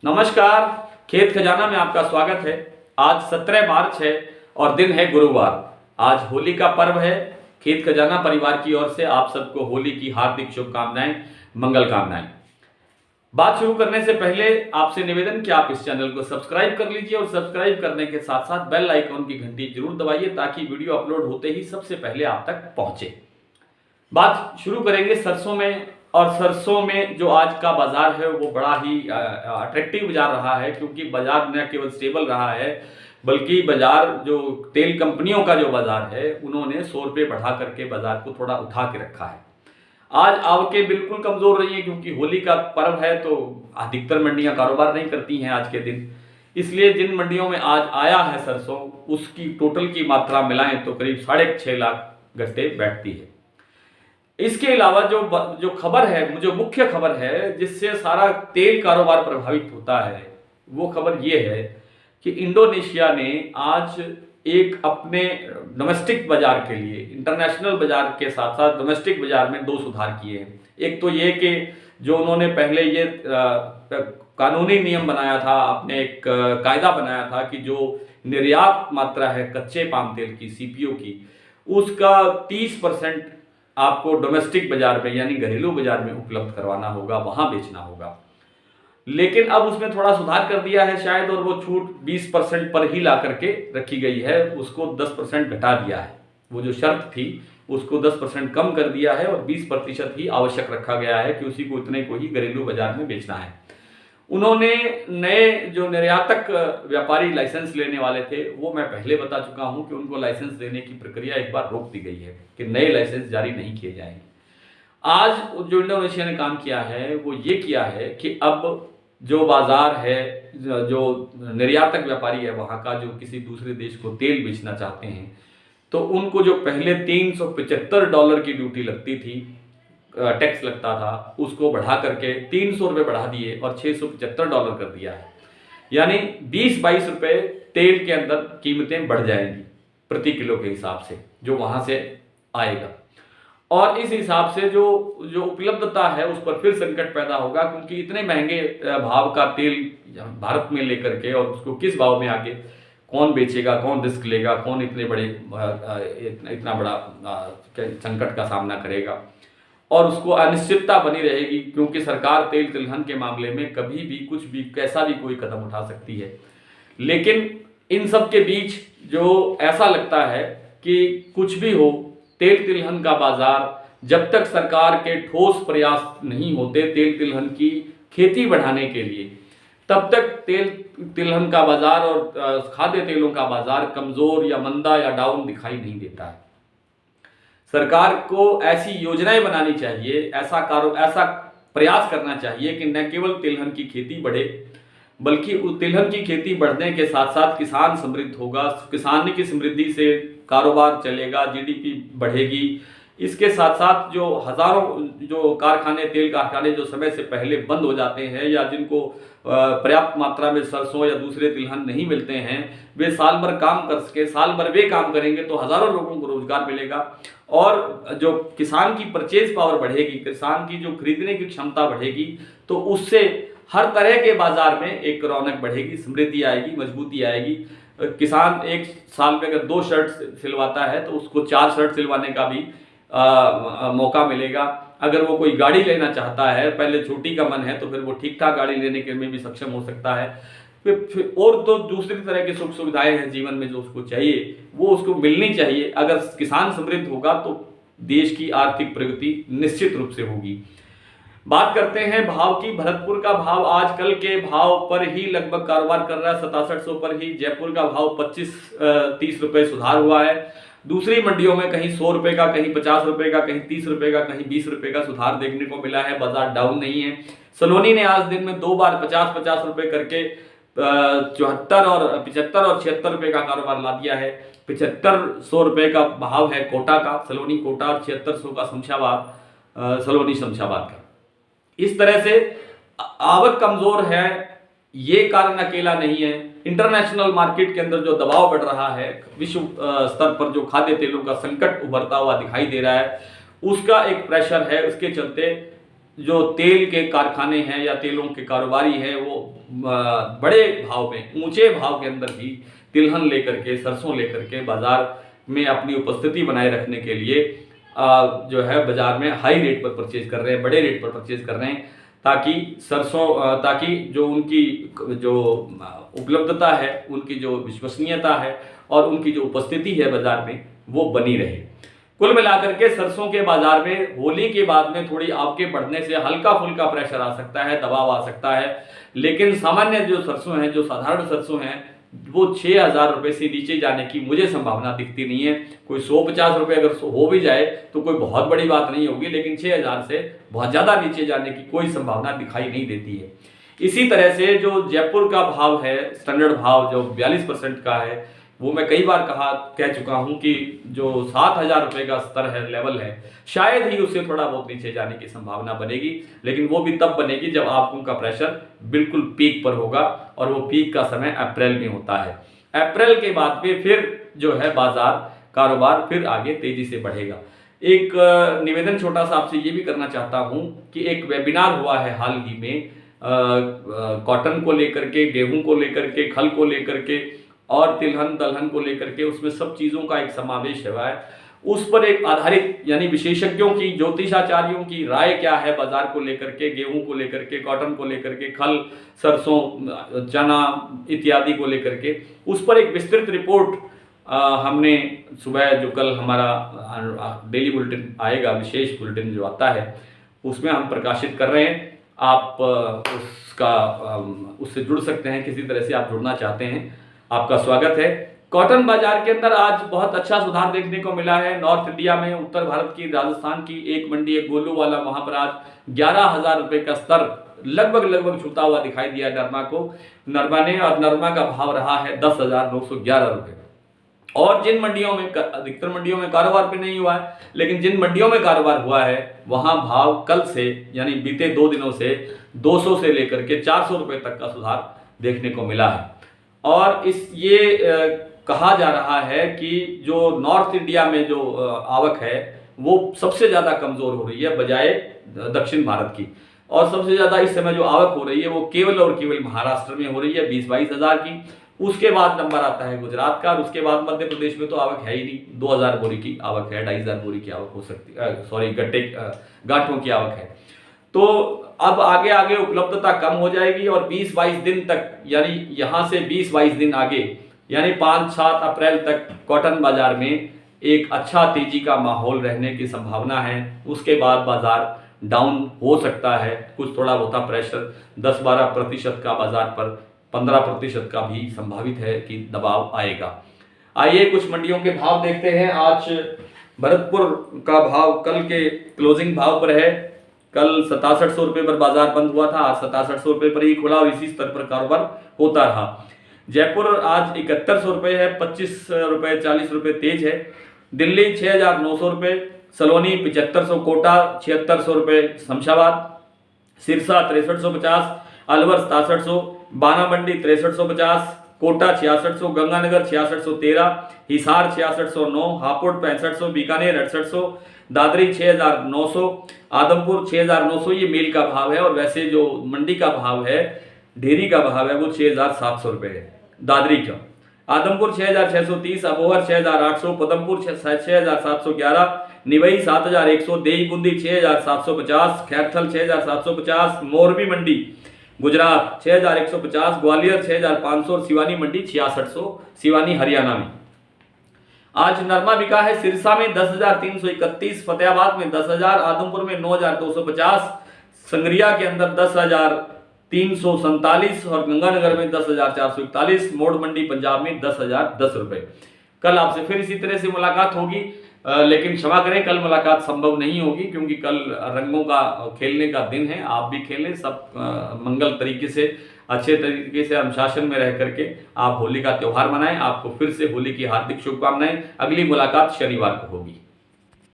नमस्कार। खेत खजाना में आपका स्वागत है। आज 17 मार्च है और दिन है गुरुवार। आज होली का पर्व है। खेत खजाना परिवार की ओर से आप सबको होली की हार्दिक शुभकामनाएं, मंगल कामनाएं। बात शुरू करने से पहले आपसे निवेदन कि आप इस चैनल को सब्सक्राइब कर लीजिए और सब्सक्राइब करने के साथ साथ बेल आइकॉन की घंटी जरूर दबाइए ताकि वीडियो अपलोड होते ही सबसे पहले आप तक पहुंचे। बात शुरू करेंगे सरसों में। और सरसों में जो आज का बाजार है वो बड़ा ही अट्रैक्टिव बाजार रहा है, क्योंकि बाजार न केवल स्टेबल रहा है बल्कि बाजार जो तेल कंपनियों का जो बाजार है उन्होंने 100 रुपये बढ़ा करके बाजार को थोड़ा उठा के रखा है। आज आवकें बिल्कुल कमजोर रही है क्योंकि होली का पर्व है तो अधिकतर मंडियां कारोबार नहीं करती हैं आज के दिन। इसलिए जिन मंडियों में आज आया है सरसों उसकी टोटल की मात्रा मिलाएं तो करीब 6.5 लाख गट्टे बैठती है। इसके अलावा जो खबर है, जो मुख्य खबर है जिससे सारा तेल कारोबार प्रभावित होता है, वो खबर ये है कि इंडोनेशिया ने आज एक अपने डोमेस्टिक बाजार के लिए इंटरनेशनल बाजार के साथ साथ डोमेस्टिक बाजार में 2 सुधार किए हैं। एक तो ये कि जो उन्होंने पहले ये कानूनी नियम बनाया था, अपने एक कायदा बनाया था कि जो निर्यात मात्रा है कच्चे पाम तेल की, सीपीओ की, उसका 30% आपको डोमेस्टिक बाजार में यानी घरेलू बाजार में उपलब्ध करवाना होगा, वहां बेचना होगा। लेकिन अब उसमें थोड़ा सुधार कर दिया है शायद, और वो छूट 20% पर ही ला करके रखी गई है, उसको 10% घटा दिया है। वो जो शर्त थी उसको 10% कम कर दिया है और 20% ही आवश्यक रखा गया है कि उसी को इतने को ही घरेलू बाजार में बेचना है। उन्होंने नए जो निर्यातक व्यापारी लाइसेंस लेने वाले थे वो मैं पहले बता चुका हूं कि उनको लाइसेंस देने की प्रक्रिया एक बार रोक दी गई है कि नए लाइसेंस जारी नहीं किए जाएंगे। आज जो इंडोनेशिया ने काम किया है वो ये किया है कि अब जो बाजार है, जो निर्यातक व्यापारी है वहां का, जो किसी दूसरे देश को तेल बेचना चाहते हैं तो उनको जो पहले $375 की ड्यूटी लगती थी, टैक्स लगता था, उसको बढ़ा करके 300 रुपये बढ़ा दिए और $675 कर दिया है। यानी 20-22 रुपये तेल के अंदर कीमतें बढ़ जाएंगी प्रति किलो के हिसाब से जो वहां से आएगा। और इस हिसाब से जो उपलब्धता है उस पर फिर संकट पैदा होगा, क्योंकि इतने महंगे भाव का तेल भारत में लेकर के और उसको किस भाव में आगे कौन बेचेगा, कौन रिस्क लेगा, कौन इतना बड़ा संकट का सामना करेगा। और उसको अनिश्चितता बनी रहेगी क्योंकि सरकार तेल तिलहन के मामले में कभी भी कुछ भी कैसा भी कोई कदम उठा सकती है। लेकिन इन सब के बीच जो ऐसा लगता है कि कुछ भी हो, तेल तिलहन का बाजार जब तक सरकार के ठोस प्रयास नहीं होते तेल तिलहन की खेती बढ़ाने के लिए, तब तक तेल तिलहन का बाजार और खाद्य तेलों का बाजार कमजोर या मंदा या डाउन दिखाई नहीं देता है। सरकार को ऐसी योजनाएं बनानी चाहिए, ऐसा प्रयास करना चाहिए कि न केवल तिलहन की खेती बढ़े बल्कि तिलहन की खेती बढ़ने के साथ साथ किसान समृद्ध होगा, किसान की समृद्धि से कारोबार चलेगा, जीडीपी बढ़ेगी। इसके साथ साथ जो हजारों जो कारखाने, तेल कारखाने जो समय से पहले बंद हो जाते हैं या जिनको पर्याप्त मात्रा में सरसों या दूसरे तिलहन नहीं मिलते हैं, वे साल भर काम कर सके, साल भर वे काम करेंगे तो हजारों लोगों को रोजगार मिलेगा और जो किसान की परचेज पावर बढ़ेगी, किसान की जो खरीदने की क्षमता बढ़ेगी, तो उससे हर तरह के बाजार में एक रौनक बढ़ेगी, समृद्धि आएगी, मजबूती आएगी। किसान एक साल में अगर 2 शर्ट सिलवाता है तो उसको 4 शर्ट सिलवाने का भी मौका मिलेगा। अगर वो कोई गाड़ी लेना चाहता है, पहले छोटी का मन है तो फिर वो ठीक ठाक गाड़ी लेने के में भी सक्षम हो सकता है। फिर और तो दूसरी तरह की सुख सुविधाएं हैं जीवन में जो उसको चाहिए वो उसको मिलनी चाहिए। अगर किसान समृद्ध होगा तो देश की आर्थिक प्रगति निश्चित रूप से होगी। बात करते हैं भाव की। भरतपुर का भाव आजकल के भाव पर ही लगभग कारोबार कर रहा है, 6700 पर ही। जयपुर का भाव 25-30 रुपए सुधार हुआ है। दूसरी मंडियों में कहीं 100 रुपए का, कहीं 50 रुपए का, कहीं 30 रुपए का, कहीं 20 रुपए का सुधार देखने को मिला है। बाजार डाउन नहीं है। सलोनी ने आज दिन में 2 बार 50-50 रुपए करके 74 और 75 और 76 रुपए का कारोबार ला दिया है। 7500 रुपए का भाव है कोटा का, सलोनी कोटा, और 7600 का शमशाबाद, सलोनी शमशाबाद का। इस तरह से आवक कमजोर है, ये कारण अकेला नहीं है। इंटरनेशनल मार्केट के अंदर जो दबाव बढ़ रहा है, विश्व स्तर पर जो खाद्य तेलों का संकट उभरता हुआ दिखाई दे रहा है, उसका एक प्रेशर है। उसके चलते जो तेल के कारखाने हैं या तेलों के कारोबारी हैं वो बड़े भाव में, ऊंचे भाव के अंदर भी तिलहन लेकर के, सरसों लेकर के बाजार में अपनी उपस्थिति बनाए रखने के लिए जो है बाजार में हाई रेट पर परचेज कर रहे हैं, बड़े रेट पर परचेज कर रहे हैं, ताकि ताकि जो उनकी जो उपलब्धता है, उनकी जो विश्वसनीयता है और उनकी जो उपस्थिति है बाजार में वो बनी रहे। कुल मिलाकर के सरसों के बाजार में होली के बाद में थोड़ी आवकें बढ़ने से हल्का फुल्का प्रेशर आ सकता है, दबाव आ सकता है, लेकिन सामान्य जो सरसों हैं, जो साधारण सरसों हैं, वो 6,000 रुपये से नीचे जाने की मुझे संभावना दिखती नहीं है। कोई 150 रुपये अगर हो भी जाए तो कोई बहुत बड़ी बात नहीं होगी, लेकिन 6,000 से बहुत ज़्यादा नीचे जाने की कोई संभावना दिखाई नहीं देती है। इसी तरह से जो जयपुर का भाव है, स्टैंडर्ड भाव जो 42% का है, वो मैं कई बार कह चुका हूं कि जो 7,000 रुपये का स्तर है, लेवल है, शायद ही उससे थोड़ा बहुत नीचे जाने की संभावना बनेगी, लेकिन वो भी तब बनेगी जब आपको का प्रेशर बिल्कुल पीक पर होगा, और वो पीक का समय अप्रैल में होता है। अप्रैल के बाद में फिर जो है बाजार कारोबार फिर आगे तेजी से बढ़ेगा। एक निवेदन छोटा सा आपसे ये भी करना चाहता हूं कि एक वेबिनार हुआ है हाल ही में कॉटन को लेकर के, गेहूं को लेकर के, खल को लेकर के और तिलहन दलहन को लेकर के, उसमें सब चीज़ों का एक समावेश हुआ है। उस पर एक आधारित यानी विशेषज्ञों की, ज्योतिषाचार्यों की राय क्या है बाजार को लेकर के, गेहूं को लेकर के, कॉटन को लेकर के, खल, सरसों, चना इत्यादि को लेकर के, उस पर एक विस्तृत रिपोर्ट हमने सुबह जो कल हमारा डेली बुलेटिन आएगा, विशेष बुलेटिन जो आता है, उसमें हम प्रकाशित कर रहे हैं। आप उससे जुड़ सकते हैं, किसी तरह से आप जुड़ना चाहते हैं, आपका स्वागत है। कॉटन बाजार के अंदर आज बहुत अच्छा सुधार देखने को मिला है। नॉर्थ इंडिया में, उत्तर भारत की, राजस्थान की एक मंडी है गोलू वाला, वहां पर आज 11,000 रुपये का स्तर लगभग छूता हुआ दिखाई दिया नरमा को, नरमा ने, और नरमा का भाव रहा है 10,911 रुपये। और जिन मंडियों में, अधिकतर मंडियों में कारोबार भी नहीं हुआ है, लेकिन जिन मंडियों में कारोबार हुआ है वहां भाव कल से यानी बीते 2 दिनों से 200 से लेकर के 400 रुपये तक का सुधार देखने को मिला है। और कहा जा रहा है कि जो नॉर्थ इंडिया में जो आवक है वो सबसे ज़्यादा कमज़ोर हो रही है बजाय दक्षिण भारत की, और सबसे ज़्यादा इस समय जो आवक हो रही है वो केवल और केवल महाराष्ट्र में हो रही है 20-22 हज़ार की। उसके बाद नंबर आता है गुजरात का, और उसके बाद मध्य प्रदेश में तो आवक है ही नहीं। 2,000 बोरी की आवक है, 2,500 बोरी की आवक हो सकती है, सॉरी गांठों की आवक है। तो अब आगे आगे उपलब्धता कम हो जाएगी, और 20-22 दिन तक, यानी यहाँ से 20-22 दिन आगे यानी 5-7 अप्रैल तक कॉटन बाजार में एक अच्छा तेजी का माहौल रहने की संभावना है। उसके बाद बाजार डाउन हो सकता है, कुछ थोड़ा बहुत प्रेशर 10-12% का बाजार पर, 15% का भी संभावित है कि दबाव आएगा। आइए कुछ मंडियों के भाव देखते हैं। आज भरतपुर का भाव कल के क्लोजिंग भाव पर है। कल 6700 रुपये पर बाजार बंद हुआ था, आज 6700 रुपये पर ही खुला और इसी स्तर पर कारोबार होता रहा। जयपुर आज 7100 रुपये है, 25 रुपये 40 रुपये तेज है। दिल्ली 6,900 रुपये, सलोनी 7500, कोटा 7600 रुपये, शमशाबाद, सिरसा 6350, अलवर 6700, बाना मंडी 6350, कोटा 6600, गंगानगर 6613, हिसार 6609, हापुड़ 6500, बीकानेर 6800, दादरी 6,900, आदमपुर 6,900। ये मील का भाव है, और वैसे जो मंडी का भाव है, ढेरी का भाव है, वो 6,700 रुपये है दादरी का। आदमपुर 6,630, अबोहर 6,800, पदमपुर 6,711, निवई 7,100, देई बूंदी 6,750, खैरथल 6,750, मोरबी मंडी गुजरात 6,150, ग्वालियर 6,500 और सिवानी मंडी 6,600 सिवानी हरियाणा में। आज नरमा बिका है सिरसा में 10,331, फतेहाबाद में 10,000, आदमपुर में 9,250, संगरिया के अंदर 10,347 और गंगानगर में 10,441, मोड़ मंडी पंजाब में 10,010 रुपये। कल आपसे फिर इसी तरह से मुलाकात होगी, लेकिन क्षमा करें कल मुलाकात संभव नहीं होगी, क्योंकि कल रंगों का खेलने का दिन है। आप भी खेलें, सब मंगल तरीके से, अच्छे तरीके से अनुशासन में रह करके आप होली का त्यौहार मनाएं। आपको फिर से होली की हार्दिक शुभकामनाएं। अगली मुलाकात शनिवार को होगी।